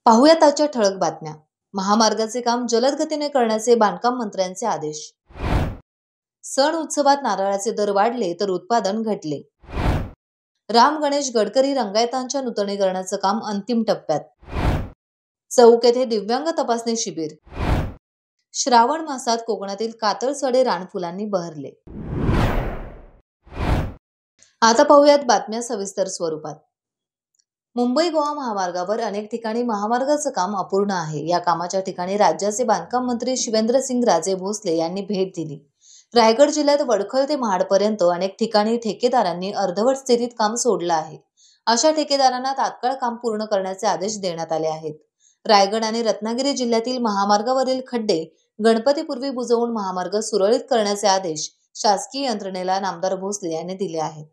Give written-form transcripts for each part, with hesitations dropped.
पाहुयात आजच्या ठळक बातम्या। महामार्गाचे काम जलद गतीने करण्याचे बांधकाम मंत्र्यांचे आदेश। सण उत्सवात नारळाचे दर वाढले तर उत्पादन घटले। राम गणेश गडकरी रंगायतांच्या नूतनीकरणाचं काम अंतिम टप्प्यात। चौक येथे दिव्यांग तपासणी शिबिर। श्रावण मासात कोकणातील कातळसडे रानफुलांनी बहरले। आता पाहुयात बातम्या सविस्तर स्वरूपात। मुंबई गोवा महामार्गावर अनेक ठिकाणी महामार्गाचं काम अपूर्ण आहे। या कामाच्या ठिकाणी राज्याचे बांधकाम मंत्री शिवेंद्रसिंग राजे भोसले यांनी भेट दिली। रायगड जिल्ह्यात वडखळ ते महाडपर्यंत अनेक ठिकाणी ठेकेदारांनी अर्धवट स्थितीत काम सोडलं आहे। अशा ठेकेदारांना तात्काळ काम पूर्ण करण्याचे आदेश देण्यात आले आहेत। रायगड आणि रत्नागिरी जिल्ह्यातील महामार्गावरील खड्डे गणपतीपूर्वी बुजवून महामार्ग सुरळीत करण्याचे आदेश शासकीय यंत्रणेला नामदार भोसले यांनी दिले आहेत।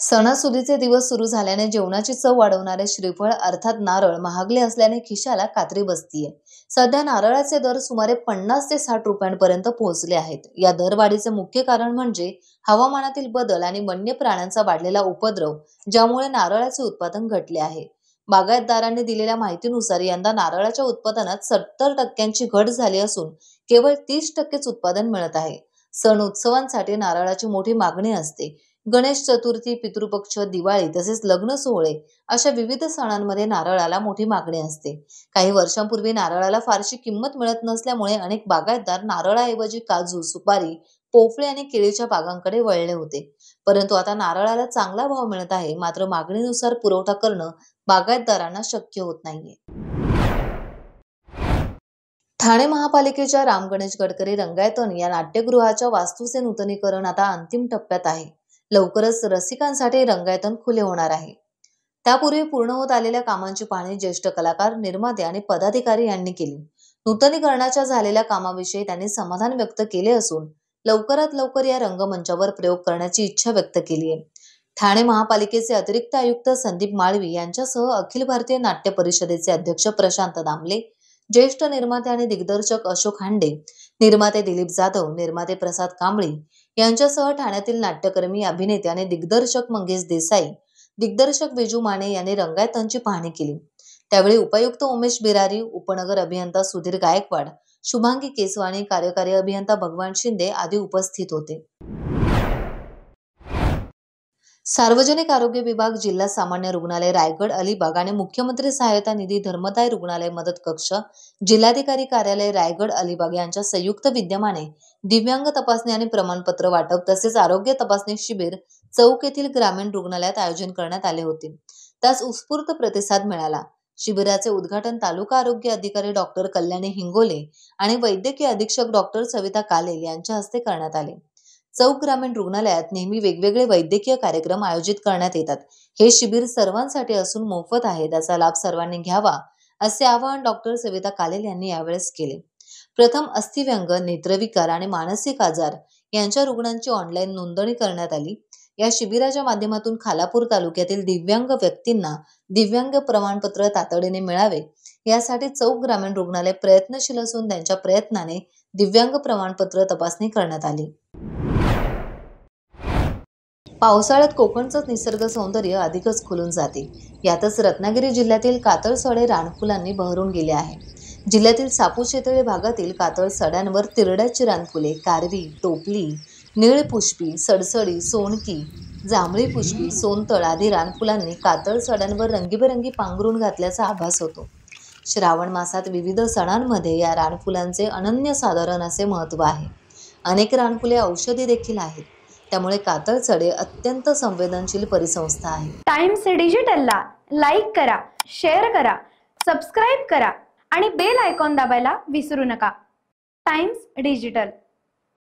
सणासुदीचे दिवस सुरू झाल्याने जेवणाची चव वाढवणारे श्रीफळ अर्थात नारळ महागले असल्याने खिशाला कात्री बसतीये। सध्या नारळाचे दर सुमारे 50 ते 60 रुपयांपर्यंत पोहोचले आहेत। या दरवाढीचे मुख्य कारण म्हणजे हवामानातील बदल आणि वन्य प्राण्यांचा वाढलेला उपद्रव, ज्यामुळे नारळाचे उत्पादन घटले आहे। बागायतदारांनी दिलेल्या माहितीनुसार यंदा नारळाच्या उत्पादनात 70% घट झाली असून केवळ 30% उत्पादन मिळत आहे। सण उत्सवांसाठी नारळाची मोठी मागणी असते। गणेश चतुर्थी, पितृपक्ष, दिवाळी तसेच लग्न सोहळे अशा विविध सणांमध्ये नारळाला मोठी मागणी असते। काही वर्षांपूर्वी नारळाला फारशी किंमत मिळत नसल्यामुळे अनेक बागायतदार नारळाऐवजी काजू, सुपारी, पोफळे आणि केळीच्या बागांकडे वळले होते। परंतु आता नारळाला चांगला भाव मिळत आहे, मात्र मागणीनुसार पुरवठा करणं बागायतदारांना शक्य होत नाहीये। ठाणे महापालिकेच्या राम गणेश गडकरी रंगायतन या नाट्यगृहाच्या वास्तूचे नूतनीकरण आता अंतिम टप्प्यात आहे। लवकरच रसिकांसाठी रंगायतन खुले होणार आहे। त्यापूर्वी पूर्ण होत आलेल्या कामांची पाहणी ज्येष्ठ कलाकार, निर्माते आणि पदाधिकारी यांनी केली। नूतनीकरणाच्या झालेल्या कामाविषयी त्यांनी समाधान व्यक्त केले असून लवकरात लवकर या रंगमंचावर प्रयोग करण्याची इच्छा व्यक्त केली आहे। ठाणे महापालिकेचे अतिरिक्त आयुक्त संदीप माळवी यांच्यासह अखिल भारतीय नाट्य परिषदेचे अध्यक्ष प्रशांत दामले, ज्येष्ठ निर्माते आणि दिग्दर्शक अशोक हांडे, निर्माते दिलीप जाधव, निर्माते प्रसाद कांबळी यांच्यासह ठाण्यातील नाट्यकर्मी, अभिनेते आणि दिग्दर्शक मंगेश देसाई, दिग्दर्शक विजू माने यांनी रंगायतनची पाहणी केली। त्यावेळी उपायुक्त उमेश बिरारी, उपनगर अभियंता सुधीर गायकवाड, शुभांगी केसवानी, कार्यकारी अभियंता भगवान शिंदे आदी उपस्थित होते। सार्वजनिक आरोग्य विभाग, जिल्हा सामान्य रुग्णालय रायगड अलिबाग आणि मुख्यमंत्री सहायता निधी धर्मदाय रुग्णालय मदत कक्ष, जिल्हाधिकारी कार्यालय रायगड अलिबाग यांच्या संयुक्त विद्यमाने दिव्यांग तपासणी आणि प्रमाणपत्र वाटप तसेच आरोग्य तपासणी शिबिर चौक येथील ग्रामीण रुग्णालयात आयोजन करण्यात आले होते। त्यास उत्स्फूर्त प्रतिसाद मिळाला। शिबिराचे उद्घाटन तालुका आरोग्य अधिकारी डॉक्टर कल्याणी हिंगोले आणि वैद्यकीय अधीक्षक डॉक्टर सविता कालेल यांच्या हस्ते करण्यात आले। चौक ग्रामीण रुग्णालयात नेहमी वेगवेगळे वैद्यकीय कार्यक्रम आयोजित करण्यात येतात। हे शिबिर सर्वांसाठी असून मोफत आहे, त्याचा लाभ सर्वांनी घ्यावा असे आवाहन डॉक्टर सविता कालेल यांनी यावेळेस केले। प्रथम अस्थिव्यंग, नेत्रविकार आणि मानसिक आजार यांच्या रुग्णांची ऑनलाईन नोंदणी करण्यात आली। या शिबिराच्या माध्यमातून खालापूर तालुक्यातील दिव्यांग व्यक्तींना दिव्यांग प्रमाणपत्र तातडीने मिळावे यासाठी चौक ग्रामीण रुग्णालय प्रयत्नशील असून त्यांच्या प्रयत्नाने दिव्यांग प्रमाणपत्र तपासणी करण्यात आली। पावसाळ्यात कोकणचं निसर्ग सौंदर्य अधिकच खुलून जाते। यातच रत्नागिरी जिल्ह्यातील कातळसडे रानफुलांनी बहरून गेले आहे। जिल्ह्यातील सापूशेतळे भागातील कातळसड्यांवर तिरड्याची रानफुले, कारवी, टोपली, निळपुष्पी, सडसडी, सोनकी, जांभळी पुष्पी, सोनतळ आदी रानफुलांनी कातळसड्यांवर रंगीबेरंगी पांघरून घातल्याचा आभास होतो। श्रावण मासात विविध सणांमध्ये या रानफुलांचे अनन्यसाधारण असे महत्त्व आहे। अनेक रानफुले औषधी देखील आहेत, त्यामुळे कातळसडे अत्यंत संवेदनशील परिसंस्था आहे। टाइम्स डिजिटलला लाईक करा, शेअर करा, सबस्क्राईब करा आणि बेल आयकॉन दाबायला विसरू नका। Times digital.